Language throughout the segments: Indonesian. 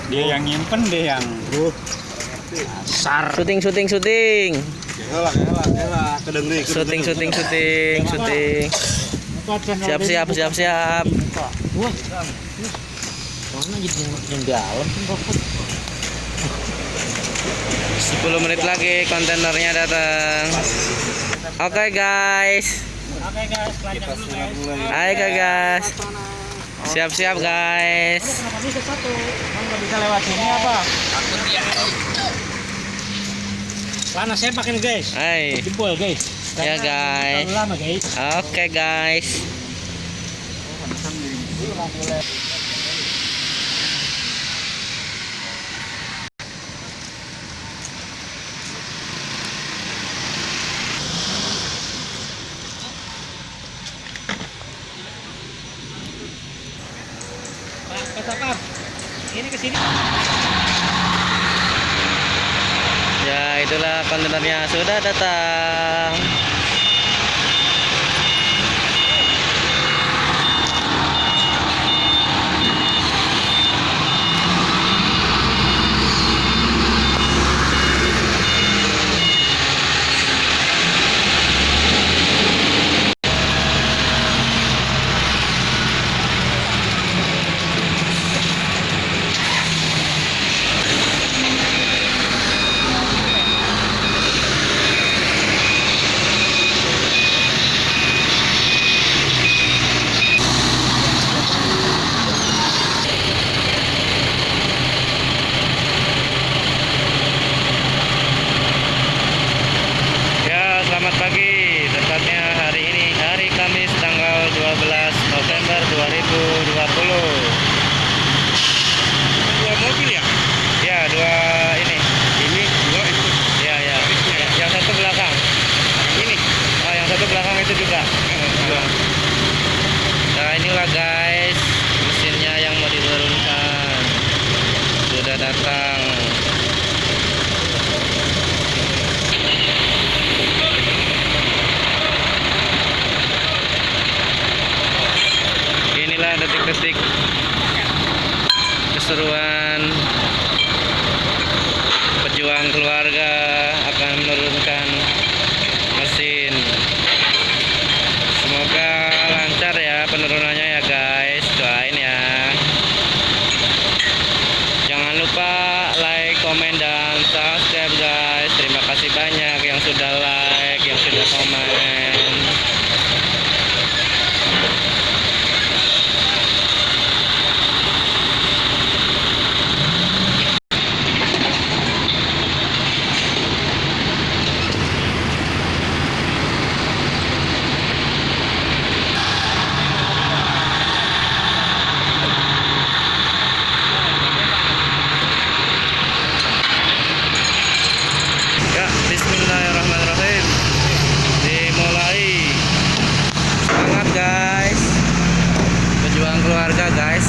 Dia yang nyimpen, dia yang sar. Syuting. Siap. Wah. Mana gitu yang dalam kan rokok. 10 menit lagi kontainernya datang. Oke guys. Kita siap mulai. Ayo guys. Siap guys. Kenapa bisa satu? Kan nggak bisa lewat sini apa? Lana saya pakai nih guys. Hai. Jempol guys. Ya guys. Terlalu lama guys. Oke guys. Pak, ini ke sini. Ya itulah kontainernya sudah datang. Ya, selamat pagi. Tepatnya hari ini hari Kamis tanggal 12 November 2020. Dua mobil ya? Ya, dua ini. Ini dua itu. Ya. Yang satu belakang. Ini. Oh, yang satu belakang itu juga. Nah, inilah guys, mesinnya yang mau diturunkan. Sudah datang. Inilah detik-detik keseruan pejuang keluarga akan menurunkan mesin. Semoga lancar ya penurunannya ya guys, doain ya. Jangan lupa like, komen, dan subscribe guys. Terima kasih banyak yang sudah like, yang sudah komen. Ya, bismillahirrahmanirrahim. Dimulai. Semangat guys. Pejuang keluarga guys.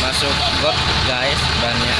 masuk got guys bannya.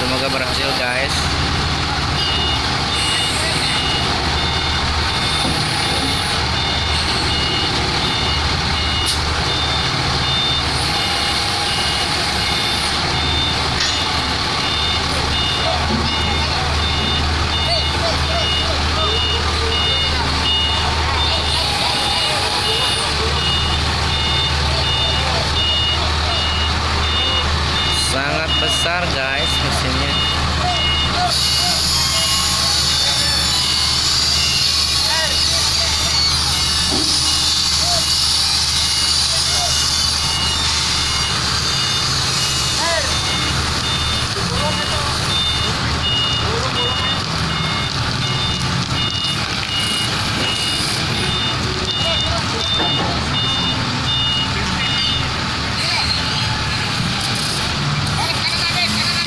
Semoga berhasil guys. Sangat besar guys mesinnya.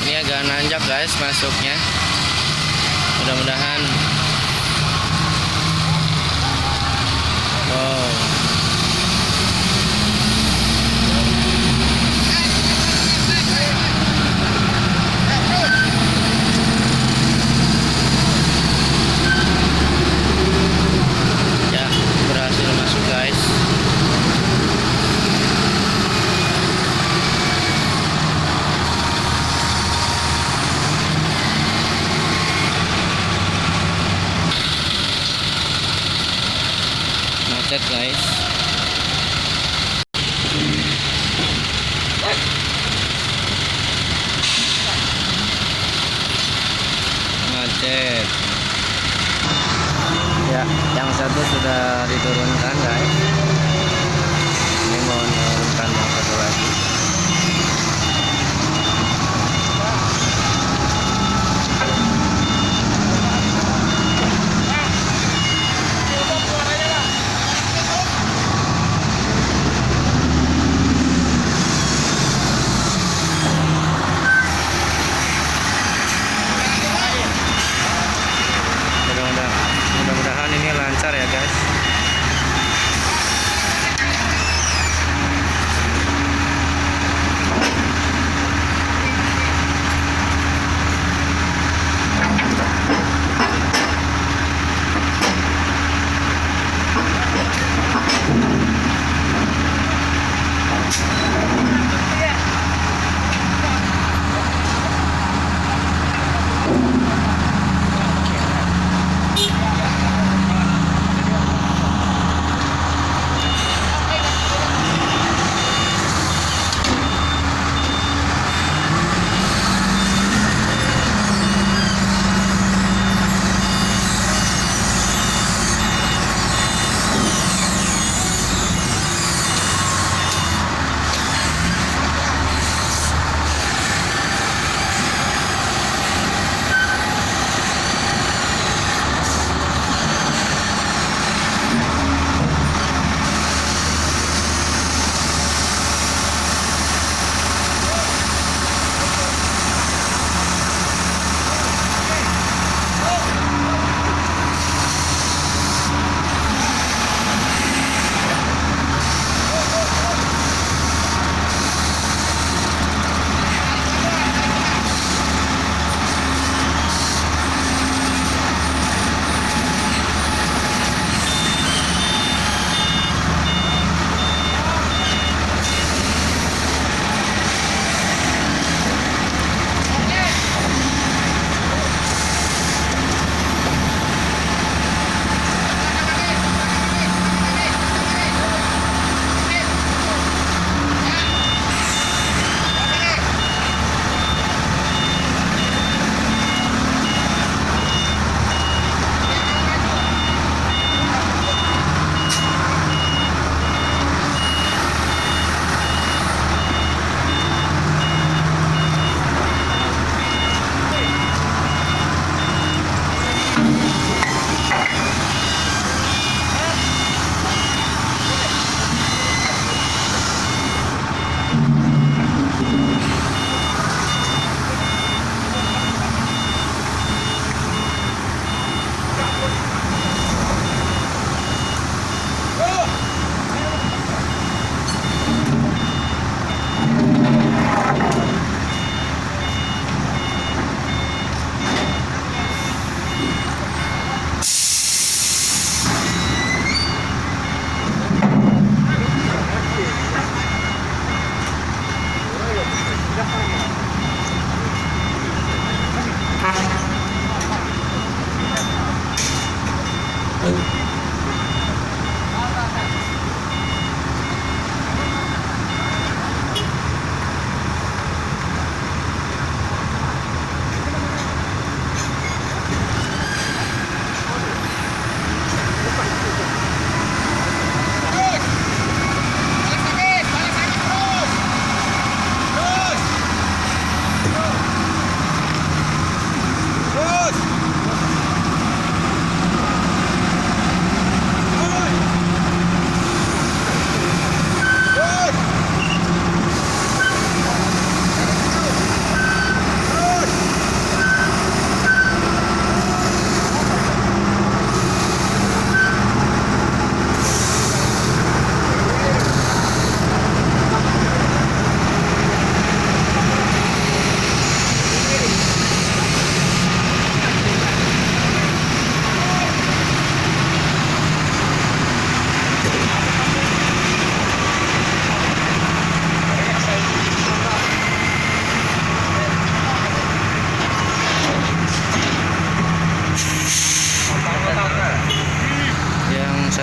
Ini agak nanjak guys masuknya. Mudah-mudahan. Wow. Ya, berhasil masuk guys. Macet guys. Macet. Ya, yang satu sudah diturunkan guys. Ini mau menurunkan yang satu lagi. Mudah-mudahan ini lancar ya guys.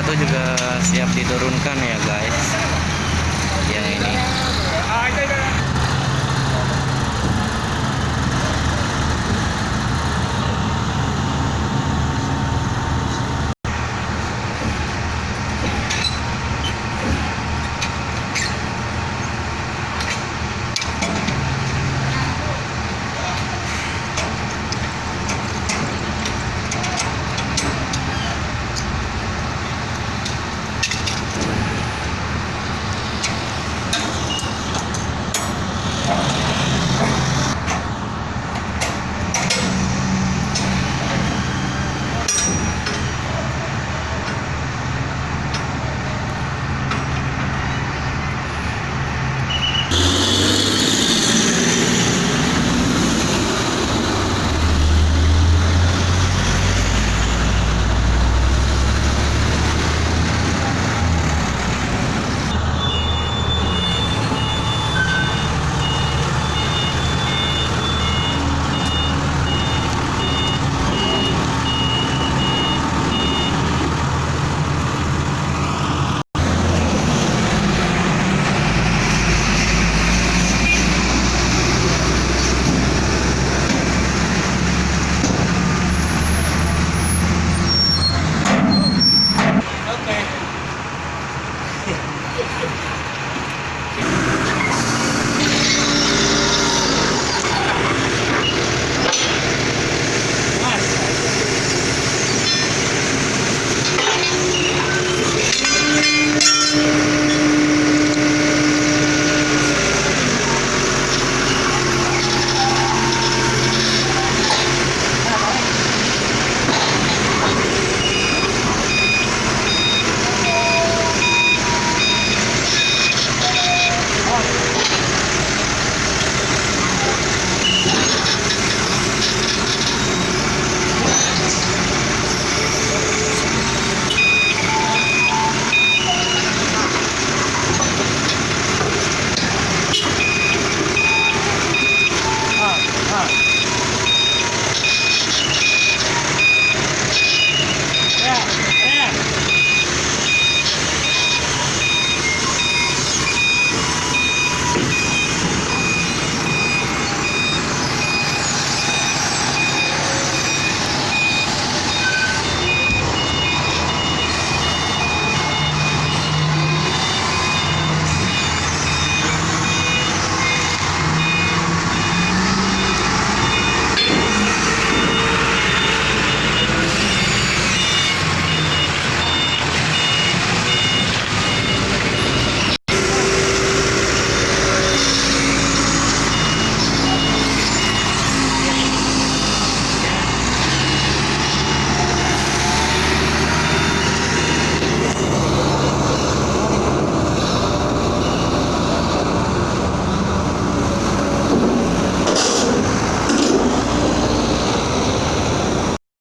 satu juga siap diturunkan ya guys. Yang ini.